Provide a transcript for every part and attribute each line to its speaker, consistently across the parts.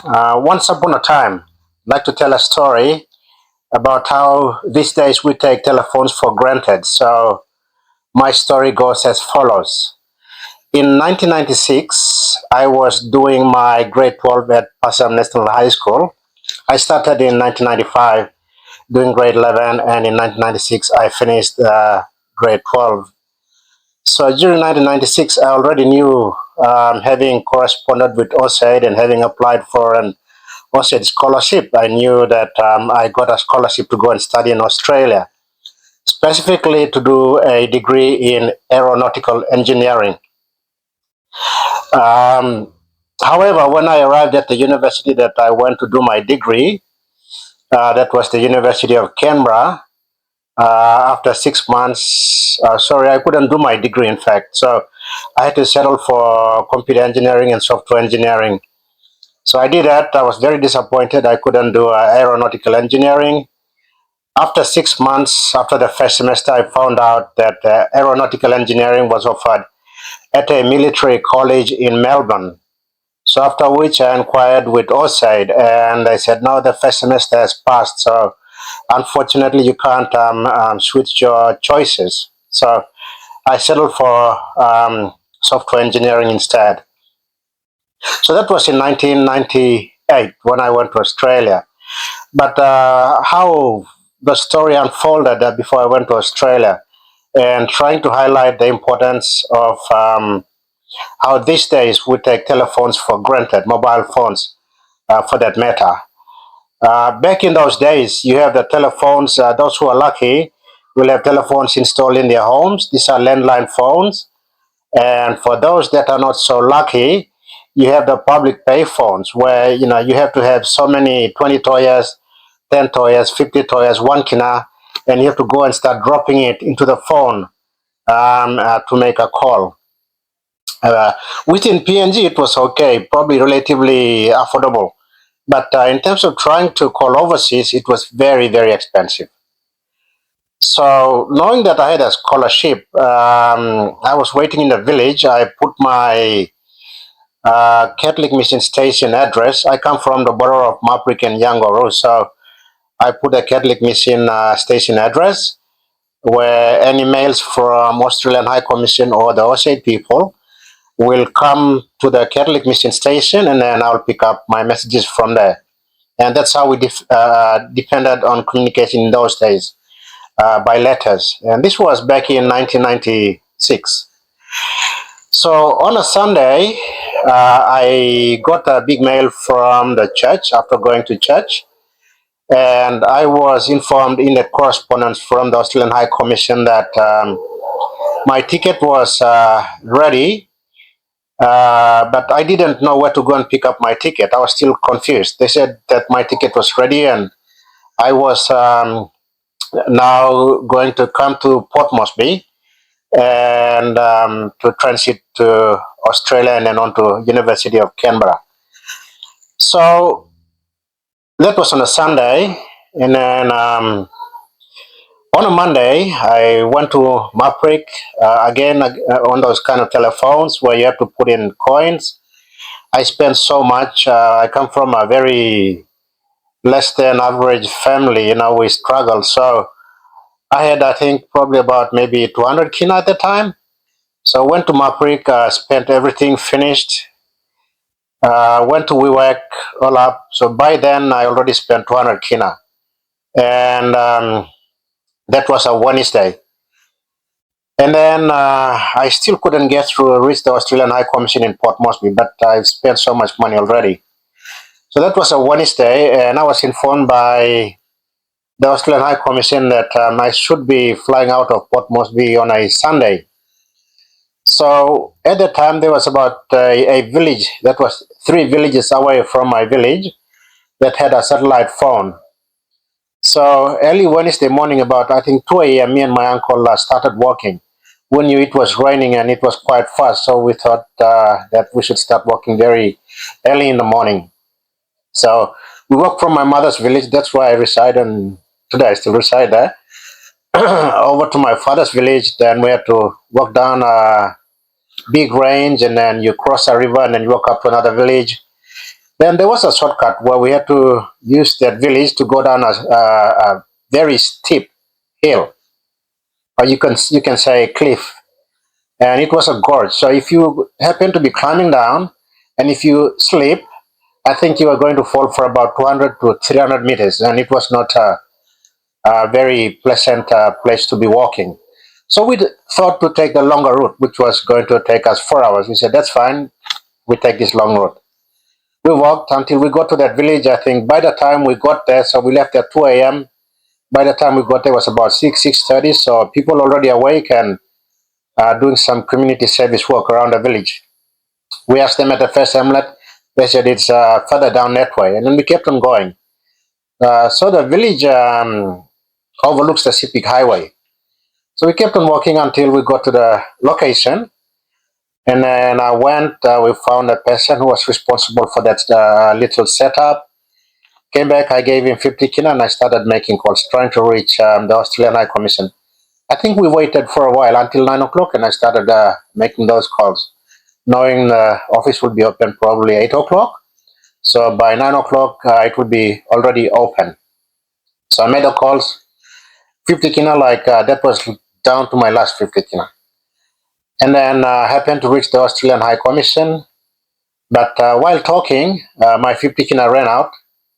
Speaker 1: Once upon a time, I'd like to tell a story about how these days we take telephones for granted. So, my story goes as follows. In 1996, I was doing my grade 12 at Passam National High School. I started in 1995 doing grade 11, and in 1996, I finished grade 12. So, during 1996, I already knew, having corresponded with OSAID and having applied for an OSAID scholarship, I knew that I got a scholarship to go and study in Australia, specifically to do a degree in aeronautical engineering. Um, However, when I arrived at the university that I went to do my degree, that was the University of Canberra, after 6 months, sorry, I couldn't do my degree, in fact. So I had to settle for computer engineering and software engineering. So I did that. I was very disappointed. I couldn't do aeronautical engineering. After 6 months, after the first semester, I found out that aeronautical engineering was offered at a military college in Melbourne. So after which I inquired with OSAID, and they said, no, the first semester has passed. So unfortunately, you can't switch your choices. So I settled for software engineering instead. So that was in 1998 when I went to Australia. But how the story unfolded before I went to Australia, and trying to highlight the importance of how these days we take telephones for granted, mobile phones for that matter. Back in those days, you have the telephones, those who are lucky will have telephones installed in their homes. These are landline phones. And for those that are not so lucky, you have the public pay phones where you have to have so many 20 toyas, 10 toyas, 50 toyas, 1 kina, and you have to go and start dropping it into the phone to make a call. Uh, Within PNG, it was okay, probably relatively affordable. But in terms of trying to call overseas, it was very, very expensive. So, knowing that I had a scholarship, I was waiting in the village. I put my Catholic Mission Station address. I come from the border of Maprik and Yangoro, so I put a Catholic Mission Station address where any mails from Australian High Commission or the OSAID people will come to the Catholic Mission Station, and then I'll pick up my messages from there. And that's how we depended on communication in those days, by letters. And this was back in 1996. So on a Sunday, I got a big mail from the church after going to church, and I was informed in the correspondence from the Australian High Commission that my ticket was ready, but I didn't know where to go and pick up my ticket. I was still confused. They said that my ticket was ready, and I was now going to come to Port Moresby and to transit to Australia and then on to University of Canberra. So that was on a Sunday, and then on a Monday I went to Maprik again on those kind of telephones where you have to put in coins. I spent so much. I come from a very less than average family. We struggled. So I had, I think, probably about maybe 200 kina at the time. So went to Maprik, spent everything, finished, went to WeWork, all up. So by then, I already spent 200 kina. And that was a Wednesday. And then I still couldn't get through, reach the Australian High Commission in Port Moresby, but I spent so much money already. So that was a Wednesday, and I was informed by the Australian High Commission that I should be flying out of Port Moresby on a Sunday. So at the time, there was about a village that was 3 villages away from my village that had a satellite phone. So early Wednesday morning, about I think 2 a.m., me and my uncle started walking. We knew it was raining and it was quite fast, so we thought that we should start walking very early in the morning. So we walked from my mother's village, that's where I reside, and today I still reside there, over to my father's village. Then we had to walk down a big range, and then you cross a river, and then you walk up to another village. Then there was a shortcut where we had to use that village to go down a very steep hill, or you can say cliff, and it was a gorge. So if you happen to be climbing down, and if you slip, I think you are going to fall for about 200 to 300 meters, and it was not a very pleasant place to be walking. So we thought to take the longer route, which was going to take us 4 hours. We said, that's fine, we take this long route. We walked until we got to that village. I think by the time we got there, so we left at 2 a.m. By the time we got there, it was about 6:30. So people already awake and doing some community service work around the village. We asked them at the first hamlet. They said it's further down that way, and then we kept on going. So the village overlooks the Sepik Highway. So we kept on walking until we got to the location, and then I went. We found a person who was responsible for that little setup. Came back. I gave him 50 kina, and I started making calls, trying to reach the Australian High Commission. I think we waited for a while until 9 o'clock, and I started making those calls, knowing the office would be open probably 8 o'clock. So by 9 o'clock, it would be already open. So I made the calls, 50 kina, like that was down to my last 50 kina. And then happened to reach the Australian High Commission. But while talking, my 50 kina ran out.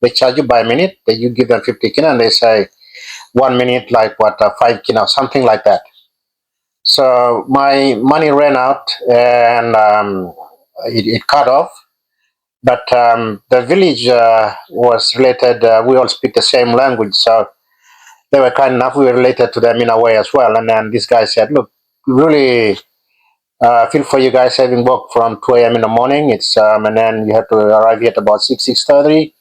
Speaker 1: They charge you by minute. You give them 50 kina, and they say 1 minute, like what, 5 kina, something like that. So my money ran out, and it cut off. But the village was related. We all speak the same language, so they were kind enough. We were related to them in a way as well. And then this guy said, "Look, really feel for you guys having work from 2 a.m. in the morning. It's and then you have to arrive here at about 6:30.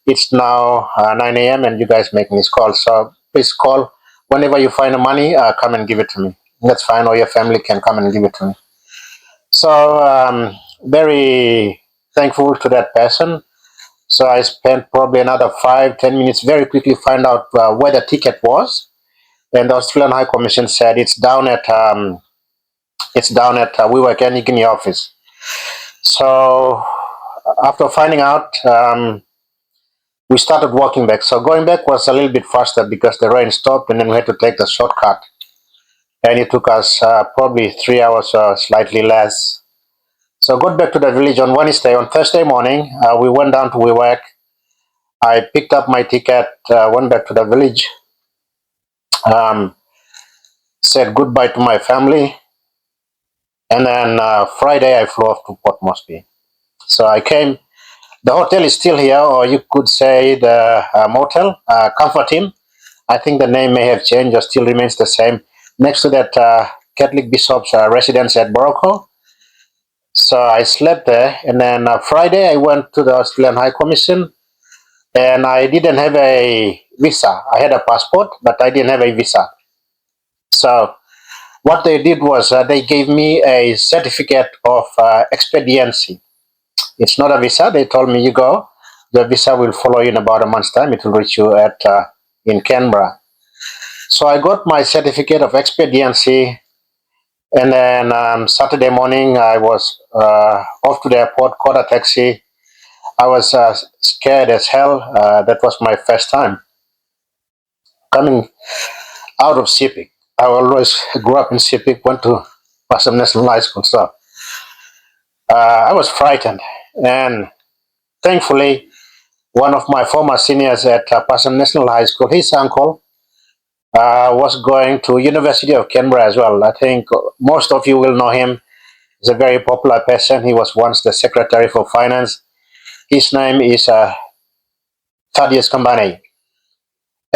Speaker 1: It's now 9 a.m. and you guys making this call. So please call whenever you find the money. Come and give it to me. That's fine, or your family can come and give it to me." So very thankful to that person. So I spent probably another 5-10 minutes, very quickly find out where the ticket was, and the Australian High Commission said it's down at Wiwa Ganigini office. So after finding out, we started walking back. So going back was a little bit faster because the rain stopped, and then we had to take the shortcut, and it took us probably 3 hours or slightly less. So got back to the village on Wednesday. On Thursday morning, we went down to Wiwak. I picked up my ticket, went back to the village, um, said goodbye to my family, and then Friday I flew off to Port Moresby. So I came. The hotel is still here, or you could say the motel, Comfort Inn. I think the name may have changed or still remains the same. Next to that Catholic Bishop's residence at Boroko. So I slept there, and then Friday I went to the Australian High Commission, and I didn't have a visa. I had a passport, but I didn't have a visa. So what they did was they gave me a certificate of expediency. It's not a visa. They told me, you go. The visa will follow you in about a month's time. It will reach you at in Canberra. So I got my certificate of expediency, and then Saturday morning I was off to the airport, caught a taxi. I was scared as hell. That was my first time coming out of Sepik. I always grew up in Sepik, went to Passam National High School, so I was frightened. And thankfully, one of my former seniors at Passam National High School, his uncle, was going to University of Canberra as well. I think most of you will know him. He's a very popular person. He was once the Secretary for Finance. His name is Thaddeus Kambane.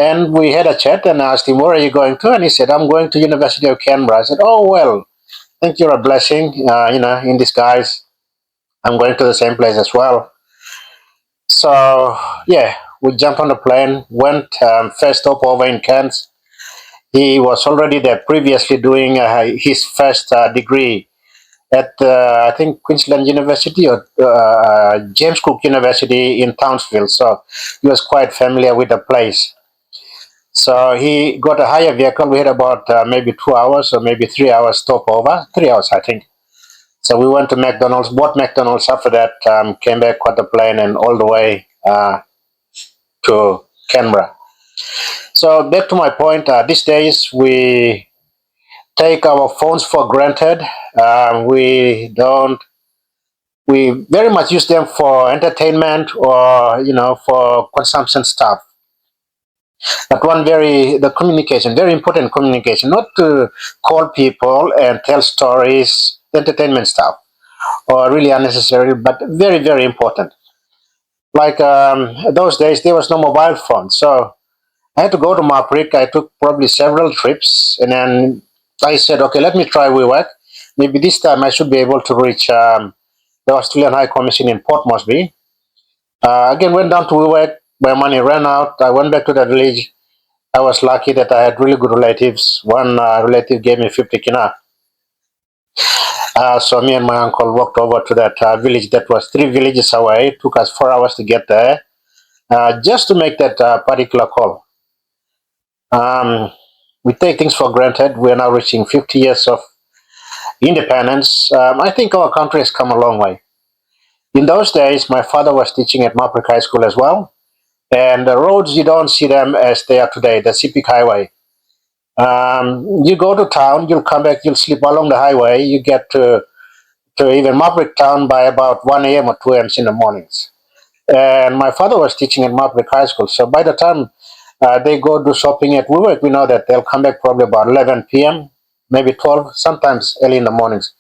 Speaker 1: And we had a chat, and I asked him, where are you going to? And he said, I'm going to University of Canberra. I said, oh, well, I think you're a blessing, in disguise. I'm going to the same place as well. So, yeah, we jumped on the plane, went first stop over in Cairns. He was already there previously doing his first degree at, I think, Queensland University or James Cook University in Townsville. So he was quite familiar with the place. So he got a higher vehicle. We had about maybe 2 hours or maybe 3 hours stopover. 3 hours, I think. So we went to McDonald's, bought McDonald's. After that, came back, caught the plane, and all the way to Canberra. So back to my point, these days we take our phones for granted. We don't. We very much use them for entertainment or for consumption stuff. But the communication, very important communication, not to call people and tell stories, entertainment stuff, or really unnecessary, but very, very important. Like those days, there was no mobile phone, so I had to go to Maprik. I took probably several trips, and then I said, okay, let me try WeWork. Maybe this time I should be able to reach the Australian High Commission in Port Moresby. Again, went down to WeWork. My money ran out. I went back to the village. I was lucky that I had really good relatives. One relative gave me 50 kina. So me and my uncle walked over to that village that was 3 villages away. It took us 4 hours to get there just to make that particular call. Um, we take things for granted. We are now reaching 50 years of independence. I think our country has come a long way. In those days, my father was teaching at Maprik High School as well. And the roads, you don't see them as they are today, the CPIC Highway. You go to town, you'll come back, you'll sleep along the highway, you get to even Maverick town by about 1 a.m. or 2 a.m. in the mornings. And my father was teaching at Maverick High School, so by the time they go do shopping at WeWork, we know that they'll come back probably about 11 p.m., maybe 12, sometimes early in the mornings,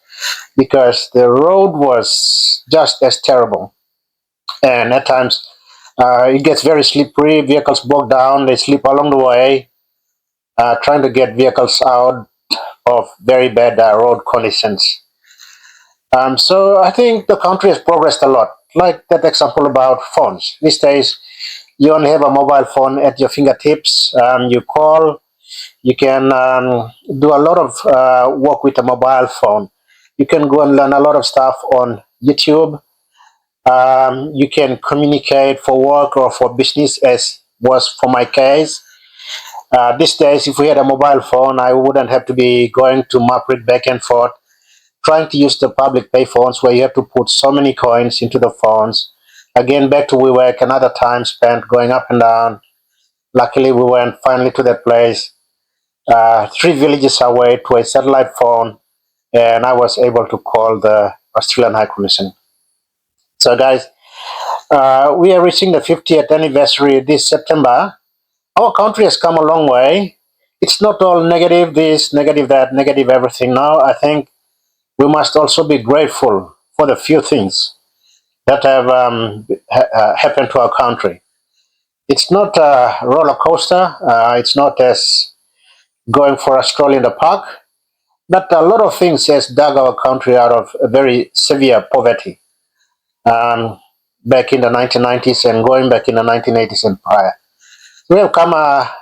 Speaker 1: because the road was just as terrible. And at times, it gets very slippery, vehicles bog down, they slip along the way, trying to get vehicles out of very bad road conditions. So I think the country has progressed a lot. Like that example about phones. These days, you only have a mobile phone at your fingertips. You call, you can do a lot of work with a mobile phone. You can go and learn a lot of stuff on YouTube. You can communicate for work or for business, as was for my case. These days, if we had a mobile phone, I wouldn't have to be going to Maprit back and forth, trying to use the public pay phones where you have to put so many coins into the phones. Again, back to WeWork, another time spent going up and down. Luckily, we went finally to that place, 3 villages away, to a satellite phone, and I was able to call the Australian High Commission. So, guys, we are reaching the 50th anniversary this September. Our country has come a long way. It's not all negative this, negative that, negative everything. Now, I think we must also be grateful for the few things that have happened to our country. It's not a roller coaster. It's not as going for a stroll in the park, but a lot of things has dug our country out of a very severe poverty um, back in the 1990s and going back in the 1980s and prior. We have come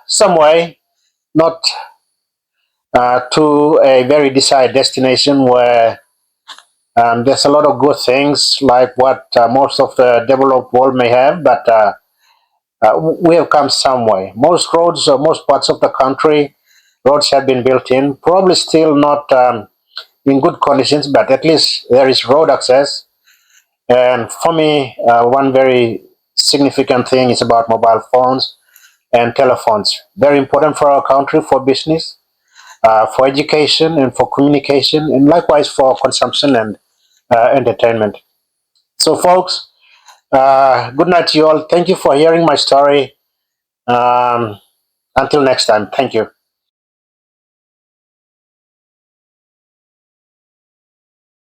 Speaker 1: some way, not to a very desired destination where there's a lot of good things like what most of the developed world may have, but we have come some way. Most roads, most parts of the country, roads have been built in. Probably still not in good conditions, but at least there is road access. And for me, one very significant thing is about mobile phones and telephones. Very important for our country, for business, for education, and for communication, and likewise for consumption and entertainment. So, folks, good night to you all. Thank you for hearing my story. Um, until next time, thank you.